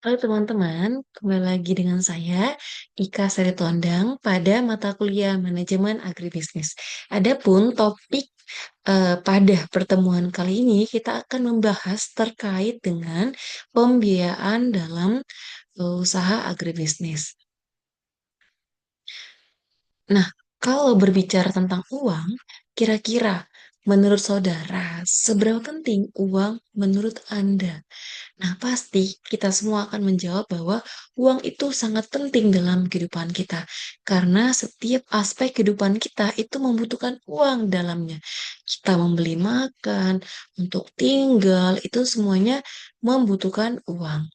Halo teman-teman, kembali lagi dengan saya, Ika Seritondang, pada mata kuliah Manajemen Agribisnis. Adapun topik pada pertemuan kali ini kita akan membahas terkait dengan pembiayaan dalam usaha agribisnis. Nah, kalau berbicara tentang uang, kira-kira menurut saudara, seberapa penting uang menurut Anda? Nah, pasti kita semua akan menjawab bahwa uang itu sangat penting dalam kehidupan kita, karena setiap aspek kehidupan kita itu membutuhkan uang dalamnya. Kita membeli makan, untuk tinggal, itu semuanya membutuhkan uang.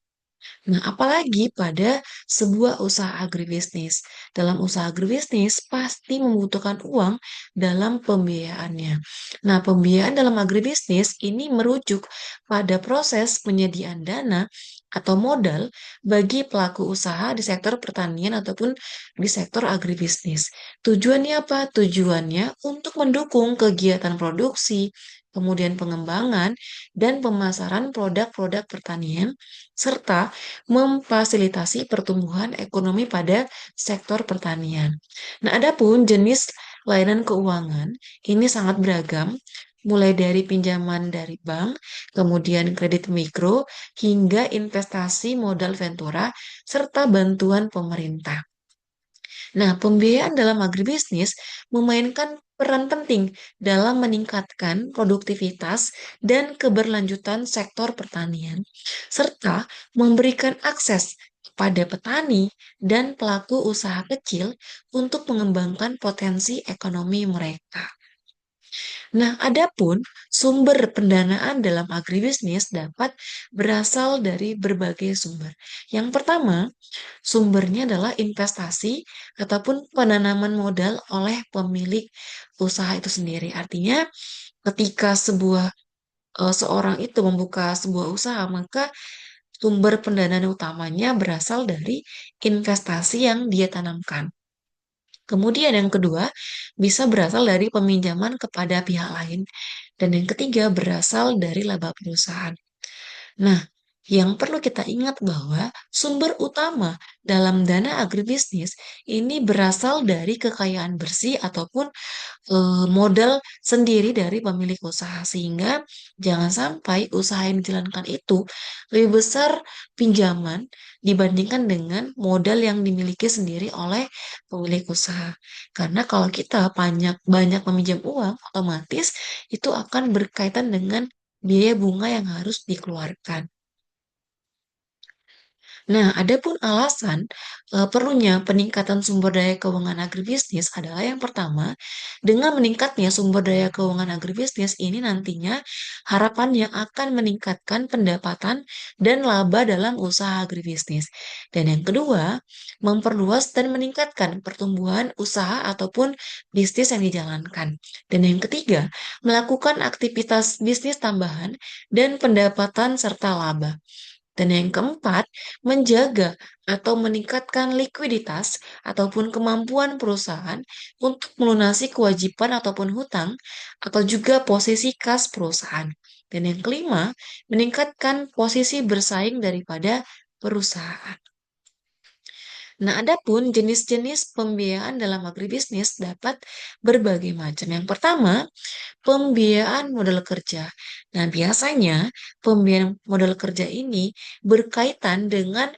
Nah, apalagi pada sebuah usaha agribisnis. Dalam usaha agribisnis pasti membutuhkan uang dalam pembiayaannya. Nah, pembiayaan dalam agribisnis ini merujuk pada proses penyediaan dana atau modal bagi pelaku usaha di sektor pertanian ataupun di sektor agribisnis. Tujuannya apa? Tujuannya untuk mendukung kegiatan produksi, kemudian pengembangan dan pemasaran produk-produk pertanian serta memfasilitasi pertumbuhan ekonomi pada sektor pertanian. Nah, adapun jenis layanan keuangan ini sangat beragam, mulai dari pinjaman dari bank, kemudian kredit mikro, hingga investasi modal ventura, serta bantuan pemerintah. Nah, pembiayaan dalam agribisnis memainkan peran penting dalam meningkatkan produktivitas dan keberlanjutan sektor pertanian, serta memberikan akses kepada petani dan pelaku usaha kecil untuk mengembangkan potensi ekonomi mereka. Nah, adapun sumber pendanaan dalam agribisnis dapat berasal dari berbagai sumber. Yang pertama, sumbernya adalah investasi ataupun penanaman modal oleh pemilik usaha itu sendiri. Artinya, ketika seorang itu membuka sebuah usaha, maka sumber pendanaan utamanya berasal dari investasi yang dia tanamkan. Kemudian yang kedua, bisa berasal dari peminjaman kepada pihak lain. Dan yang ketiga, berasal dari laba perusahaan. Nah, yang perlu kita ingat bahwa sumber utama dalam dana agribisnis ini berasal dari kekayaan bersih ataupun modal sendiri dari pemilik usaha. Sehingga jangan sampai usaha yang dijalankan itu lebih besar pinjaman dibandingkan dengan modal yang dimiliki sendiri oleh pemilik usaha. Karena kalau kita banyak banyak meminjam uang, otomatis itu akan berkaitan dengan biaya bunga yang harus dikeluarkan. Nah, adapun alasan perlunya peningkatan sumber daya keuangan agribisnis adalah yang pertama, dengan meningkatnya sumber daya keuangan agribisnis ini nantinya harapannya akan meningkatkan pendapatan dan laba dalam usaha agribisnis. Dan yang kedua, memperluas dan meningkatkan pertumbuhan usaha ataupun bisnis yang dijalankan. Dan yang ketiga, melakukan aktivitas bisnis tambahan dan pendapatan serta laba. Dan yang keempat, menjaga atau meningkatkan likuiditas ataupun kemampuan perusahaan untuk melunasi kewajiban ataupun hutang atau juga posisi kas perusahaan. Dan yang kelima, meningkatkan posisi bersaing daripada perusahaan. Nah, adapun jenis-jenis pembiayaan dalam agribisnis dapat berbagai macam. Yang pertama, pembiayaan modal kerja. Nah, biasanya pembiayaan modal kerja ini berkaitan dengan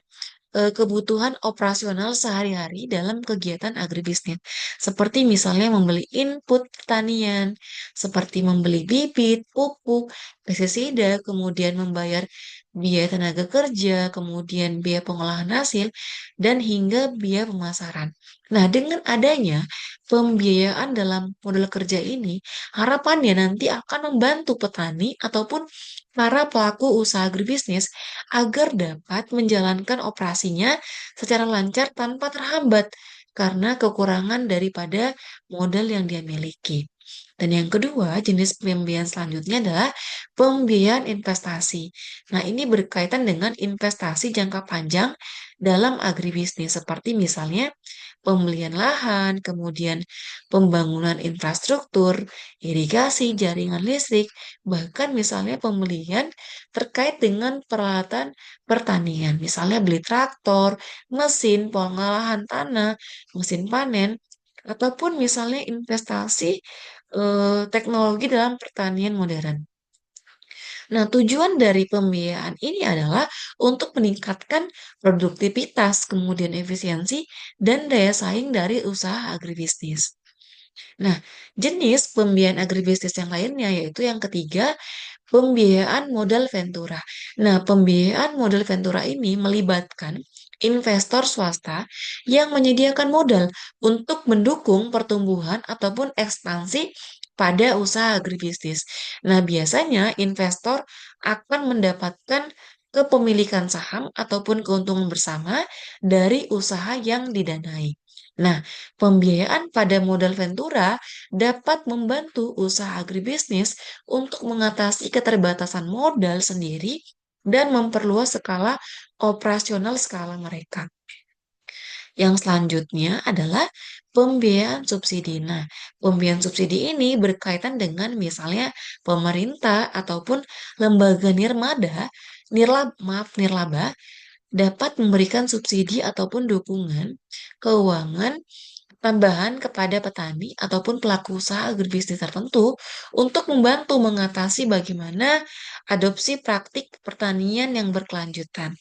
kebutuhan operasional sehari-hari dalam kegiatan agribisnis. Seperti misalnya membeli input pertanian, seperti membeli bibit, pupuk, pestisida, kemudian membayar biaya tenaga kerja, kemudian biaya pengolahan hasil, dan hingga biaya pemasaran. Nah, dengan adanya pembiayaan dalam modal kerja ini, harapannya nanti akan membantu petani ataupun para pelaku usaha agribisnis agar dapat menjalankan operasinya secara lancar tanpa terhambat karena kekurangan daripada modal yang dia miliki. Dan yang kedua, jenis pembiayaan selanjutnya adalah pembiayaan investasi. Nah, ini berkaitan dengan investasi jangka panjang dalam agribisnis, seperti misalnya pembelian lahan, kemudian pembangunan infrastruktur, irigasi, jaringan listrik, bahkan misalnya pembelian terkait dengan peralatan pertanian, misalnya beli traktor, mesin pengolahan tanah, mesin panen, ataupun misalnya investasi teknologi dalam pertanian modern. Nah, tujuan dari pembiayaan ini adalah untuk meningkatkan produktivitas, kemudian efisiensi, dan daya saing dari usaha agribisnis. Nah, jenis pembiayaan agribisnis yang lainnya yaitu yang ketiga, pembiayaan modal ventura. Nah, pembiayaan modal ventura ini melibatkan investor swasta yang menyediakan modal untuk mendukung pertumbuhan ataupun ekspansi pada usaha agribisnis. Nah, biasanya investor akan mendapatkan kepemilikan saham ataupun keuntungan bersama dari usaha yang didanai. Nah, pembiayaan pada modal ventura dapat membantu usaha agribisnis untuk mengatasi keterbatasan modal sendiri dan memperluas skala operasional skala mereka. Yang selanjutnya adalah pembiayaan subsidi. Nah, pembiayaan subsidi ini berkaitan dengan misalnya pemerintah ataupun lembaga nirlaba dapat memberikan subsidi ataupun dukungan keuangan tambahan kepada petani ataupun pelaku usaha agribisnis tertentu untuk membantu mengatasi bagaimana adopsi praktik pertanian yang berkelanjutan.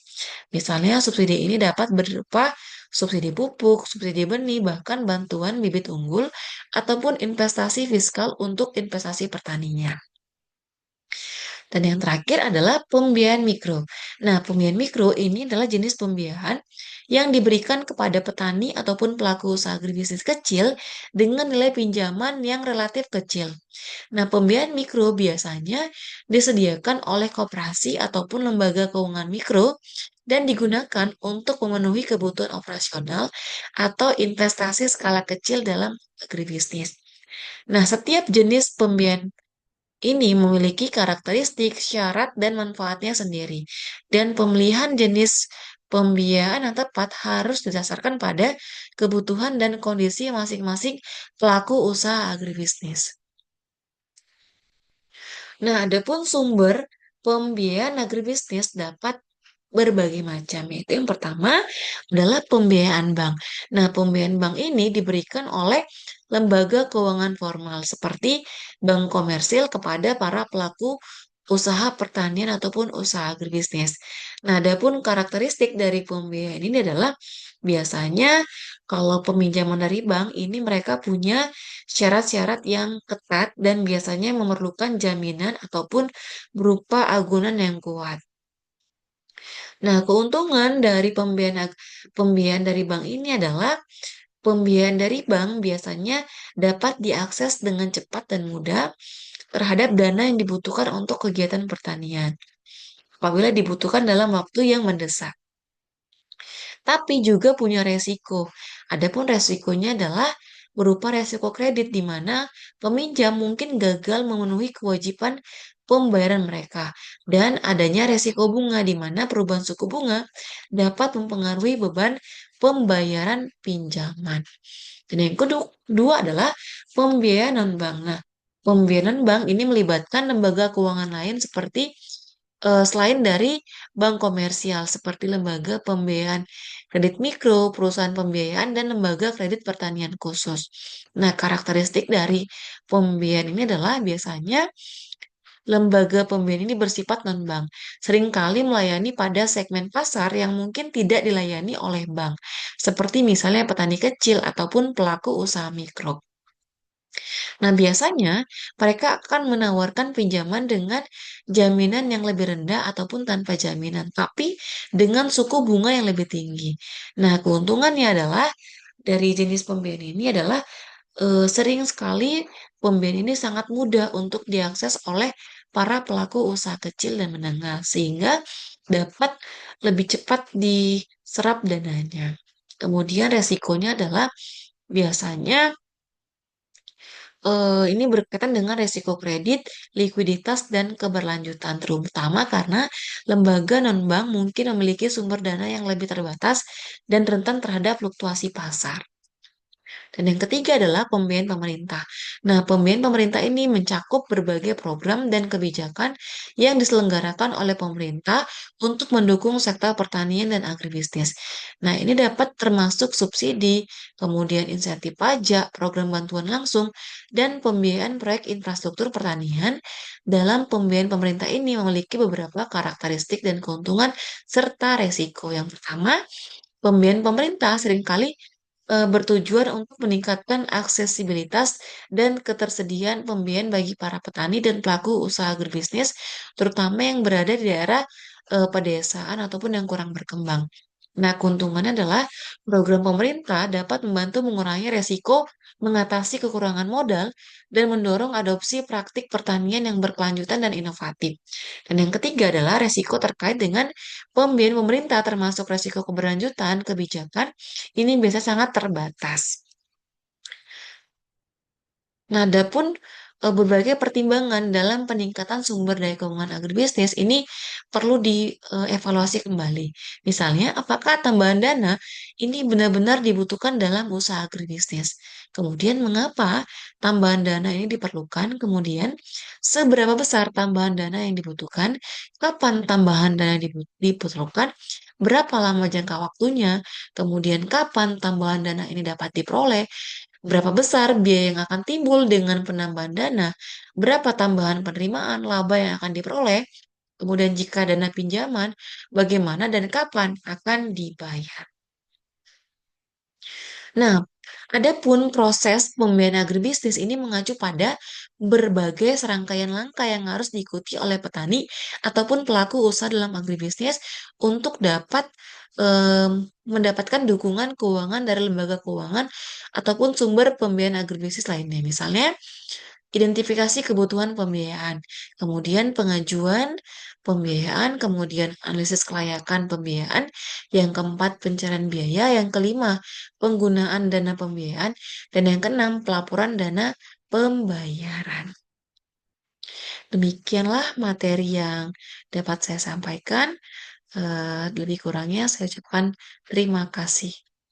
Misalnya subsidi ini dapat berupa subsidi pupuk, subsidi benih, bahkan bantuan bibit unggul ataupun investasi fiskal untuk investasi pertanian. Dan yang terakhir adalah pembiayaan mikro. Nah, pembiayaan mikro ini adalah jenis pembiayaan yang diberikan kepada petani ataupun pelaku usaha agribisnis kecil dengan nilai pinjaman yang relatif kecil. Nah, pembiayaan mikro biasanya disediakan oleh koperasi ataupun lembaga keuangan mikro dan digunakan untuk memenuhi kebutuhan operasional atau investasi skala kecil dalam agribisnis. Nah, setiap jenis pembiayaan ini memiliki karakteristik, syarat, dan manfaatnya sendiri. Dan pemilihan jenis pembiayaan yang tepat harus didasarkan pada kebutuhan dan kondisi masing-masing pelaku usaha agribisnis. Nah, adapun sumber pembiayaan agribisnis dapat berbagai macam, yaitu yang pertama adalah pembiayaan bank. Nah, pembiayaan bank ini diberikan oleh lembaga keuangan formal seperti bank komersil kepada para pelaku usaha pertanian ataupun usaha agribisnis. Nah, adapun karakteristik dari pembiayaan ini adalah biasanya kalau peminjaman dari bank ini mereka punya syarat-syarat yang ketat dan biasanya memerlukan jaminan ataupun berupa agunan yang kuat. Nah, keuntungan dari pembiayaan dari bank ini adalah pembiayaan dari bank biasanya dapat diakses dengan cepat dan mudah terhadap dana yang dibutuhkan untuk kegiatan pertanian apabila dibutuhkan dalam waktu yang mendesak. Tapi juga punya resiko. Adapun resikonya adalah berupa resiko kredit di mana peminjam mungkin gagal memenuhi kewajiban pembayaran mereka dan adanya resiko bunga di mana perubahan suku bunga dapat mempengaruhi beban pembayaran pinjaman. Dan yang kedua adalah pembiayaan non-bank. Nah, pembiayaan non-bank ini melibatkan lembaga keuangan lain seperti selain dari bank komersial seperti lembaga pembiayaan kredit mikro, perusahaan pembiayaan, dan lembaga kredit pertanian khusus. Nah, karakteristik dari pembiayaan ini adalah biasanya lembaga pembiayaan ini bersifat non-bank, seringkali melayani pada segmen pasar yang mungkin tidak dilayani oleh bank, seperti misalnya petani kecil ataupun pelaku usaha mikro. Nah, biasanya mereka akan menawarkan pinjaman dengan jaminan yang lebih rendah ataupun tanpa jaminan, tapi dengan suku bunga yang lebih tinggi. Nah, keuntungannya adalah dari jenis pembiayaan ini adalah sering sekali pembiayaan ini sangat mudah untuk diakses oleh para pelaku usaha kecil dan menengah, sehingga dapat lebih cepat diserap dananya. Kemudian resikonya adalah biasanya Ini berkaitan dengan resiko kredit, likuiditas, dan keberlanjutan, terutama karena lembaga non-bank mungkin memiliki sumber dana yang lebih terbatas dan rentan terhadap fluktuasi pasar. Dan yang ketiga adalah pembiayaan pemerintah. Nah, pembiayaan pemerintah ini mencakup berbagai program dan kebijakan yang diselenggarakan oleh pemerintah untuk mendukung sektor pertanian dan agribisnis. Nah, ini dapat termasuk subsidi, kemudian insentif pajak, program bantuan langsung, dan pembiayaan proyek infrastruktur pertanian. Dalam pembiayaan pemerintah ini memiliki beberapa karakteristik dan keuntungan serta resiko. Yang pertama, pembiayaan pemerintah seringkali bertujuan untuk meningkatkan aksesibilitas dan ketersediaan pembiayaan bagi para petani dan pelaku usaha agribisnis, terutama yang berada di daerah pedesaan ataupun yang kurang berkembang. Nah, keuntungannya adalah program pemerintah dapat membantu mengurangi resiko, mengatasi kekurangan modal, dan mendorong adopsi praktik pertanian yang berkelanjutan dan inovatif. Dan yang ketiga adalah resiko terkait dengan pembiayaan pemerintah termasuk resiko keberlanjutan kebijakan ini biasanya sangat terbatas. Nah, adapun berbagai pertimbangan dalam peningkatan sumber daya keuangan agribisnis ini perlu dievaluasi kembali. Misalnya, apakah tambahan dana ini benar-benar dibutuhkan dalam usaha agribisnis? Kemudian, mengapa tambahan dana ini diperlukan? Kemudian, seberapa besar tambahan dana yang dibutuhkan? Kapan tambahan dana diperlukan? Berapa lama jangka waktunya? Kemudian, kapan tambahan dana ini dapat diperoleh? Berapa besar biaya yang akan timbul dengan penambahan dana? Berapa tambahan penerimaan laba yang akan diperoleh? Kemudian jika dana pinjaman, bagaimana dan kapan akan dibayar? Nah, adapun proses pembiayaan agribisnis ini mengacu pada berbagai serangkaian langkah yang harus diikuti oleh petani ataupun pelaku usaha dalam agribisnis untuk dapat mendapatkan dukungan keuangan dari lembaga keuangan ataupun sumber pembiayaan agribisnis lainnya. Misalnya, identifikasi kebutuhan pembiayaan, kemudian pengajuan pembiayaan, kemudian analisis kelayakan pembiayaan, yang keempat pencairan biaya, yang kelima penggunaan dana pembiayaan, dan yang keenam pelaporan dana pembayaran. Demikianlah materi yang dapat saya sampaikan. Lebih kurangnya saya ucapkan terima kasih.